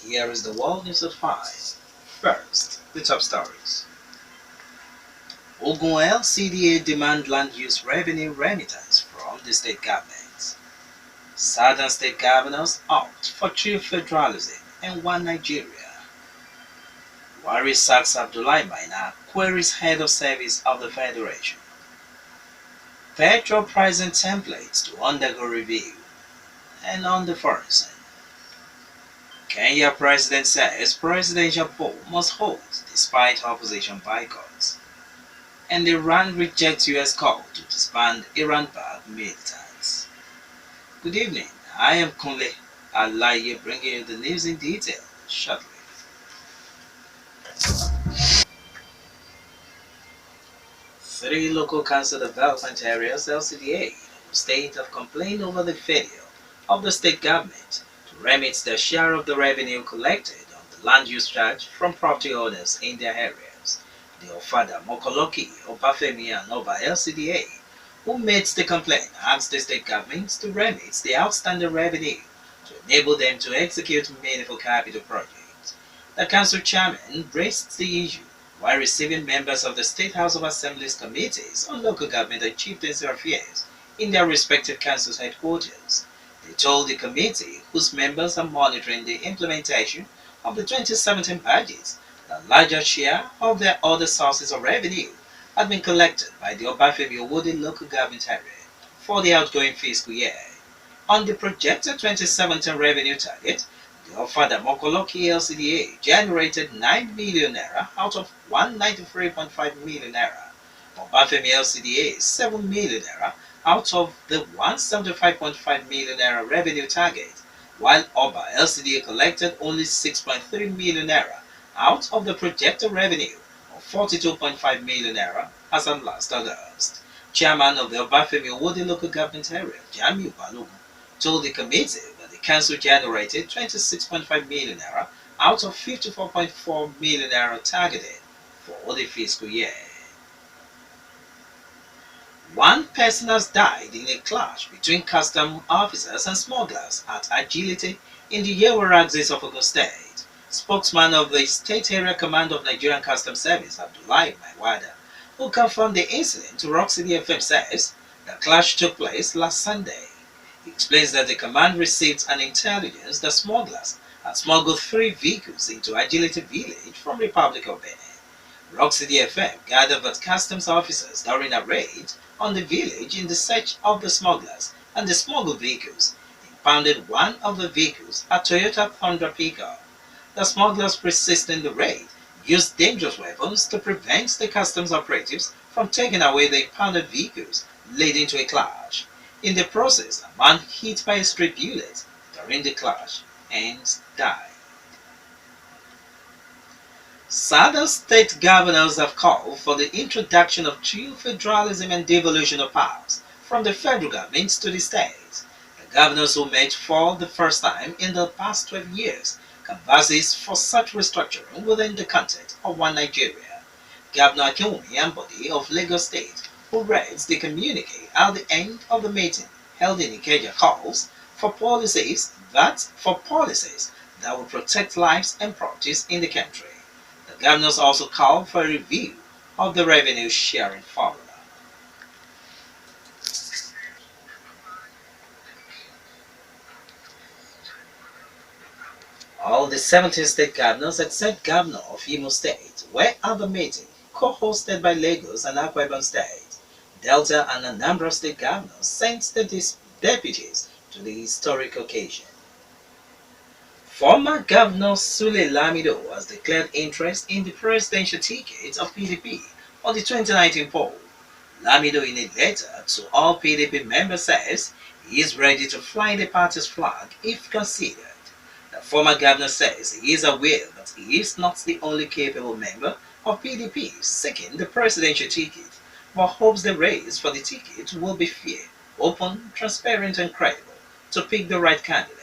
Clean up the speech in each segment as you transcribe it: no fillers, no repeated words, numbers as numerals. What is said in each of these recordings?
Here is the world news at 5. First, the top stories. Ogun LCDA demand land use revenue remittance from the state government. Southern state governors opt for true federalism and one Nigeria. Wari sacks Abdullahi Maina, queries head of service of the Federation. Petrol pricing templates to undergo review. And on the foreign scene. Kenya president says presidential poll must hold despite opposition boycotts. And Iran rejects US call to disband Iran-backed militants. Good evening, I am Kunle. Alaye bringing you the news in detail shortly. Three local council development areas (LCDA) in the state have complained over the failure of the state government to remit their share of the revenue collected on the land use charge from property owners in their areas. The Ofada Mokoloki, Obafemi and Oba LCDA, who made the complaint, asked the state government to remit the outstanding revenue to enable them to execute meaningful capital projects. The council chairman raised the issue while receiving members of the State House of Assembly's committees on local government and chieftaincy affairs in their respective councils' headquarters. They told the committee, whose members are monitoring the implementation of the 2017 budgets, that larger share of their other sources of revenue had been collected by the Obafemi Owode local government area for the outgoing fiscal year. On the projected 2017 revenue target, the Ofada Mokoloki LCDA generated 9 million naira out of 193.5 million naira. Obafemi LCDA 7 million naira out of the 175.5 million naira revenue target, while Oba LCDA collected only 6.3 million naira out of the projected revenue of 42.5 million naira as of last August. Chairman of the Obafemi Owode local government area, Jamiu Balogun, told the committee that the council generated 26.5 million naira out of 54.4 million naira targeted for the fiscal year. One person has died in a clash between custom officers and smugglers at Agility in the Yewa axis of Ogun State. Spokesman of the State Area Command of Nigerian Customs Service, Abdullahi Maiwada, who confirmed the incident to Rock City FM, says the clash took place last Sunday. He explains that the command received an intelligence that smugglers had smuggled 3 vehicles into Agility Village from Republic of Benin. Rock City FM gathered that customs officers during a raid on the village in the search of the smugglers and the smuggled vehicles impounded one of the vehicles, a Toyota Tundra pickup. The smugglers persisting in the raid used dangerous weapons to prevent the customs operatives from taking away the impounded vehicles, leading to a clash. In the process, a man hit by a stray bullet during the clash and died. Southern state governors have called for the introduction of true federalism and devolution of powers from the federal government to the states. The governors, who met for the first time in the past 12 years, canvasses for such restructuring within the context of one Nigeria. Governor Akinwumi Ambode of Lagos State, who read the communique at the end of the meeting held in Ikeja, calls for policies that will protect lives and properties in the country. The governors also called for a review of the revenue sharing formula. All the 17 state governors except Governor of Imo State were at the meeting, co-hosted by Lagos and Akwa Ibom State. Delta and Anambra state governors sent the deputies to the historic occasion. Former Governor Sule Lamido has declared interest in the presidential ticket of PDP on the 2019 poll. Lamido, in a letter to all PDP members, says he is ready to fly the party's flag if considered. The former governor says he is aware that he is not the only capable member of PDP seeking the presidential ticket, but hopes the race for the ticket will be fair, open, transparent, and credible to pick the right candidate.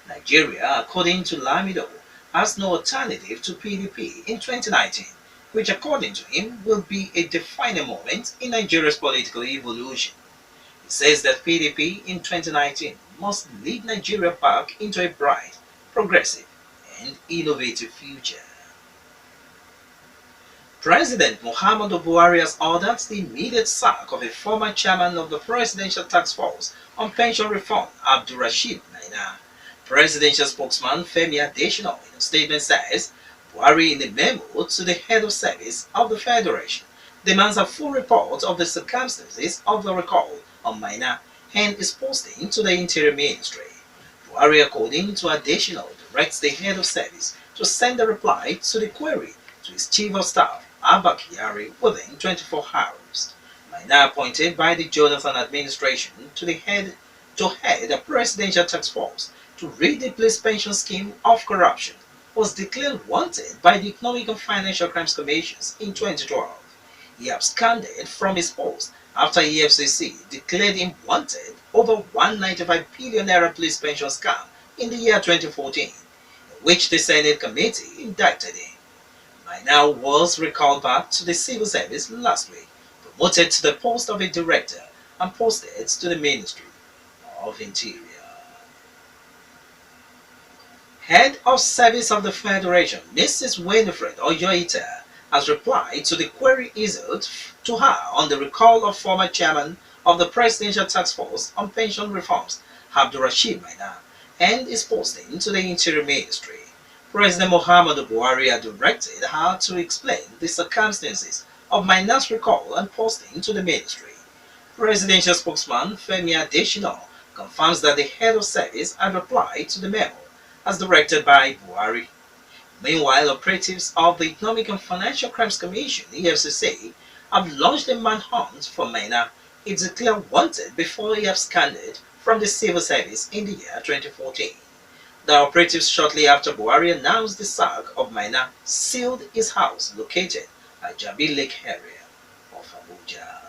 Nigeria, according to Lamido, has no alternative to PDP in 2019, which according to him will be a defining moment in Nigeria's political evolution. He says that PDP in 2019 must lead Nigeria back into a bright, progressive, and innovative future. President Muhammadu Buhari has ordered the immediate sack of a former chairman of the Presidential Task Force on Pension Reform, Abdulrasheed Naina. Presidential spokesman Femi Adesina in a statement says Buhari in a memo to the head of service of the Federation demands a full report of the circumstances of the recall on Maina and his posting to the Interior Ministry. Buhari, according to Adesina, directs the head of service to send a reply to the query to his chief of staff, Abba Kyari, within 24 hours. Maina, appointed by the Jonathan administration to head a presidential task force to rid the police pension scheme of corruption, was declared wanted by the Economic and Financial Crimes Commissions in 2012. He absconded from his post after EFCC declared him wanted over 195 billion naira police pension scam in the year 2014, in which the Senate committee indicted him. Maina was recalled back to the civil service last week, promoted to the post of a director, and posted to the Ministry of Interior. Head of Service of the Federation, Mrs. Winifred Oyoita, has replied to the query issued to her on the recall of former chairman of the Presidential Task Force on Pension Reforms, Abdulrasheed Maina, and his posting to the Interior Ministry. President Muhammadu Buhari had directed her to explain the circumstances of Maina's recall and posting to the ministry. Presidential spokesman Femi Adesina confirms that the head of service had replied to the memo as directed by Buhari. Meanwhile, operatives of the Economic and Financial Crimes Commission (EFCC) have launched a manhunt for Maina. He declared wanted before he absconded from the civil service in the year 2014. The operatives, shortly after Buhari announced the sack of Maina, sealed his house located at Jabi Lake area of Abuja.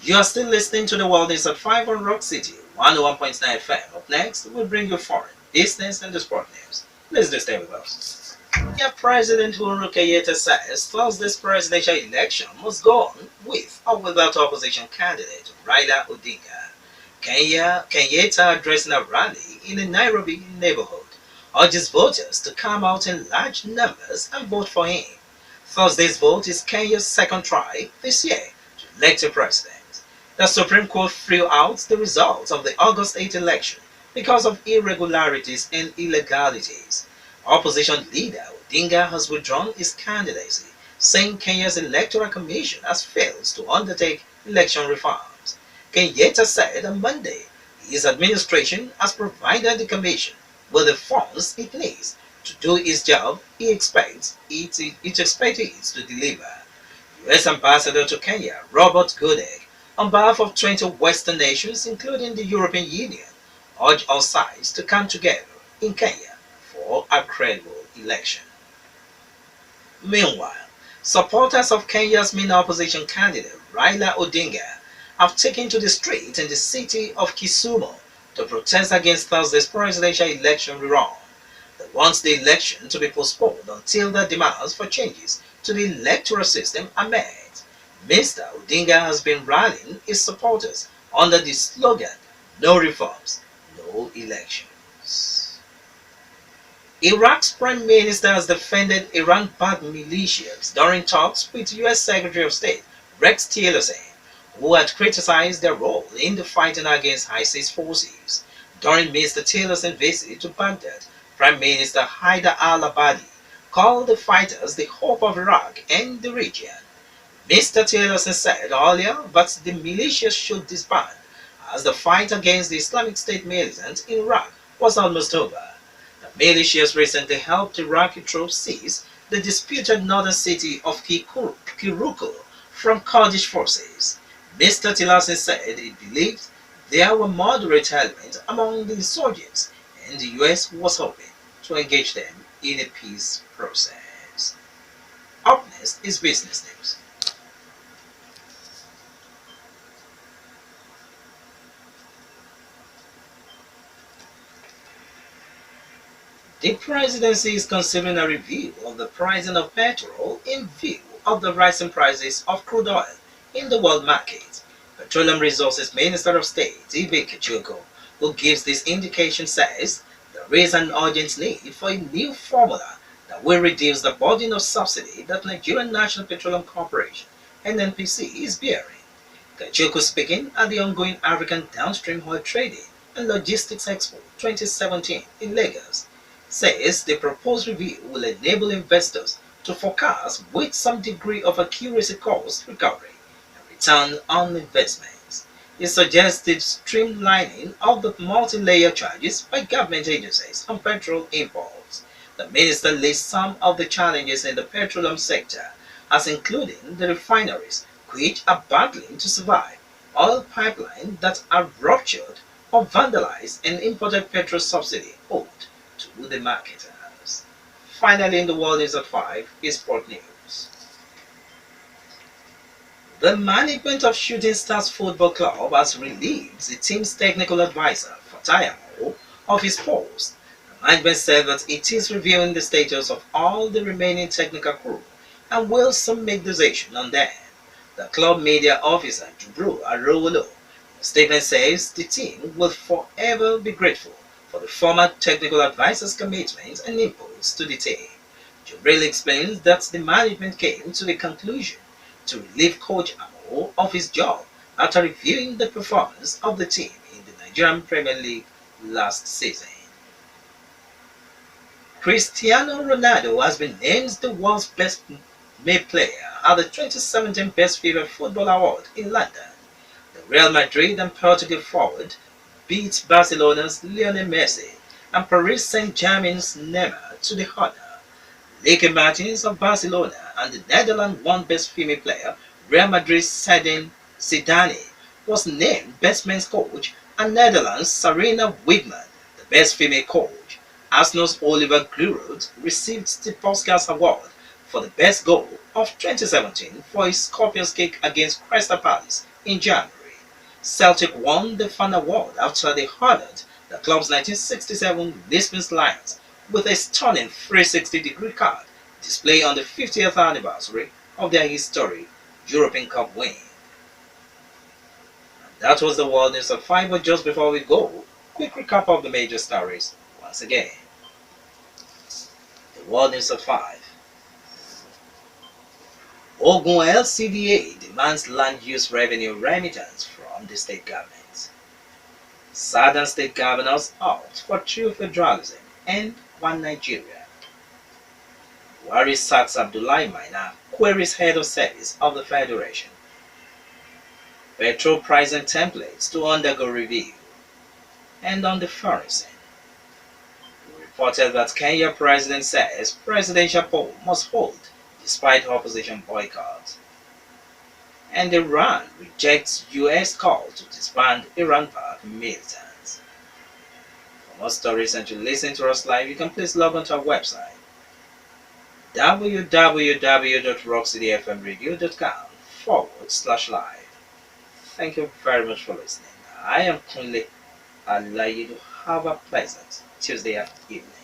You are still listening to the World News at 5 on Rock City, 101.9 FM. Up next, we'll bring you foreign, business, and the sport news. Please do stay with us. Kenya President Uhuru Kenyatta says Thursday's presidential election must go on with or without opposition candidate Raila Odinga. Kenyatta, addressing a rally in a Nairobi neighborhood, urges voters to come out in large numbers and vote for him. Thursday's vote is Kenya's second try this year to elect a president. The Supreme Court threw out the results of the August 8 election because of irregularities and illegalities. Opposition leader Odinga has withdrawn his candidacy, saying Kenya's Electoral Commission has failed to undertake election reforms. Kenyatta said on Monday his administration has provided the commission with the funds it needs to do its job. He expects it to deliver. U.S. Ambassador to Kenya Robert Goodegg, on behalf of 20 Western nations, including the European Union, urged all sides to come together in Kenya for a credible election. Meanwhile, supporters of Kenya's main opposition candidate Raila Odinga have taken to the street in the city of Kisumu to protest against Thursday's presidential election rerun. They want the election to be postponed until their demands for changes to the electoral system are met. Mr. Odinga has been rallying his supporters under the slogan, "No reforms, no elections." Iraq's Prime Minister has defended Iran-backed militias during talks with U.S. Secretary of State Rex Tillerson, who had criticized their role in the fighting against ISIS forces. During Mr. Tillerson's visit to Baghdad, Prime Minister Haider al-Abadi called the fighters the hope of Iraq and the region. Mr. Tillerson said earlier that the militias should disband, as the fight against the Islamic State militants in Iraq was almost over. The militias recently helped Iraqi troops seize the disputed northern city of Kirkuk from Kurdish forces. Mr. Tillerson said he believed there were moderate elements among the insurgents, and the U.S. was hoping to engage them in a peace process. Up next is business news. The presidency is considering a review of the pricing of petrol in view of the rising prices of crude oil in the world market. Petroleum Resources Minister of State Ibe Kachoko, who gives this indication, says the there is an urgent need for a new formula that will reduce the burden of subsidy that Nigerian National Petroleum Corporation (NNPC) is bearing. Kachoko speaking at the ongoing African Downstream Oil Trading and Logistics Expo 2017 in Lagos, says the proposed review will enable investors to forecast with some degree of accuracy cost recovery and return on investments. It suggested streamlining of the multi-layer charges by government agencies on petrol imports. The minister lists some of the challenges in the petroleum sector, as including the refineries which are battling to survive, oil pipelines that are ruptured or vandalized, and imported petrol subsidy owed to the marketers. Finally, in the world is at 5 is sport news. The management of Shooting Stars Football Club has relieved the team's technical advisor, Fatayamo, of his post. The management said that it is reviewing the status of all the remaining technical crew and will soon make decision on them. The club media officer, Jubru Arowolo, statement says the team will forever be grateful for the former technical advisor's commitment and inputs to the team. Jubril explains that the management came to the conclusion to relieve Coach Amo of his job after reviewing the performance of the team in the Nigerian Premier League last season. Cristiano Ronaldo has been named the world's best male player at the 2017 Best FIFA Football Award in London. The Real Madrid and Portugal forward beat Barcelona's Lionel Messi and Paris Saint-Germain's Neymar to the honor. Lieke Martins of Barcelona and the Netherlands won Best Female Player. Real Madrid's Zidane was named Best Men's Coach, and Netherlands' Sarina Wigman the Best Female Coach. Arsenal's Oliver Giroud received the Puskás Award for the best goal of 2017 for his Scorpions kick against Crystal Palace in January. Celtic won the Fan Award after they honored the club's 1967 Lisbon Lions with a stunning 360-degree card display on the 50th anniversary of their historic European Cup win. And that was the World News at 5, but just before we go, quick recap of the major stories once again. The World News at 5. Ogun LCDA demands land use revenue remittance from the state government. Southern state governors opt for true federalism and one Nigeria. Buhari sacks Abdullahi Maina, queries head of service of the Federation. Petrol pricing templates to undergo review. And on the foreign scene, we reported that Kenya president says presidential poll must hold despite opposition boycott. And Iran rejects US call to disband Iran-backed militants. For more stories and to listen to us live, you can please log on to our website www.rockcityfmradio.com/live. Thank you very much for listening. I am Kunle. Alaye. Have a pleasant Tuesday evening.